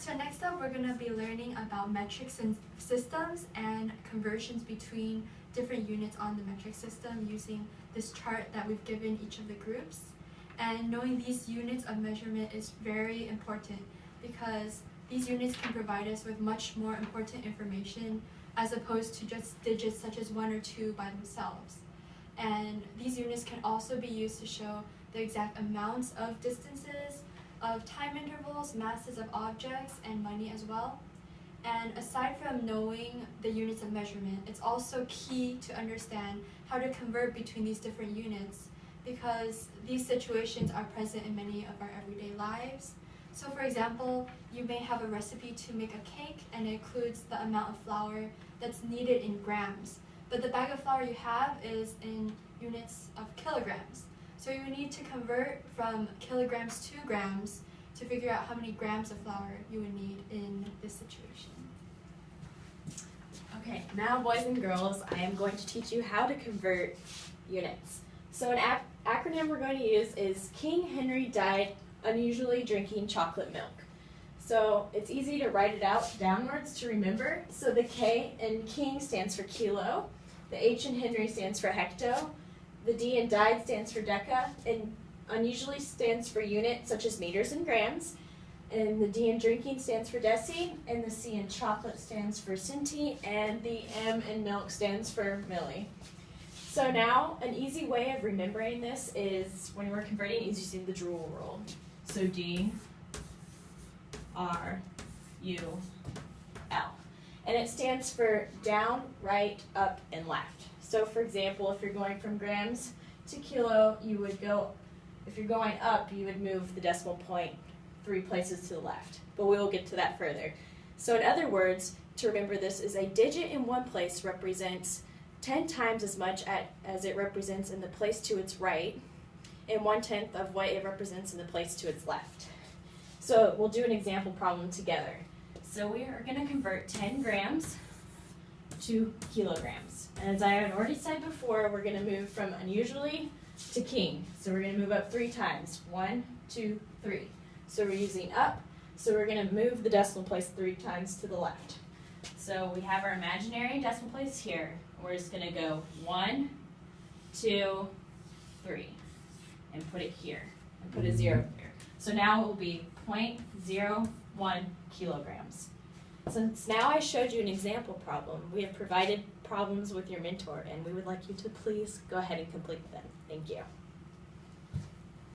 So next up, we're going to be learning about metrics and systems and conversions between different units on the metric system using this chart that we've given each of the groups. And knowing these units of measurement is very important because these units can provide us with much more important information as opposed to just digits such as 1 or 2 by themselves. And these units can also be used to show the exact amounts of distances, of time intervals, masses of objects, and money as well. And aside from knowing the units of measurement, it's also key to understand how to convert between these different units because these situations are present in many of our everyday lives. So for example, you may have a recipe to make a cake and it includes the amount of flour that's needed in grams, but the bag of flour you have is in units of kilograms. So you need to convert from kilograms to grams to figure out how many grams of flour you would need in this situation. Okay, now boys and girls, I am going to teach you how to convert units. So an acronym we're going to use is King Henry died unusually drinking chocolate milk. So it's easy to write it out downwards to remember. So the K in King stands for kilo, the H in Henry stands for hecto, the D in died stands for deca, and unusually stands for unit such as meters and grams, and the D in drinking stands for deci, and the C in chocolate stands for centi, and the M in milk stands for milli. So now, an easy way of remembering this is when we're converting is using the Joule rule. So D, R, U, L. And it stands for down, right, up, and left. So for example, if you're going from grams to kilo, you would go, if you're going up, you would move the decimal point 3 places to the left. But we will get to that further. So in other words, to remember this is a digit in one place represents 10 times as much as it represents in the place to its right, and 1/10 of what it represents in the place to its left. So we'll do an example problem together. So we are going to convert 10 grams to kilograms. And as I had already said before, we're going to move from unusually to king. So we're going to move up 3 times. 1, 2, 3. So we're using up. So we're going to move the decimal place 3 times to the left. So we have our imaginary decimal place here. We're just going to go 1, 2, 3, and put it here, and put a 0 here. So now it will be 0.01 kilograms. Since now I showed you an example problem, we have provided problems with your mentor, and we would like you to please go ahead and complete them. Thank you.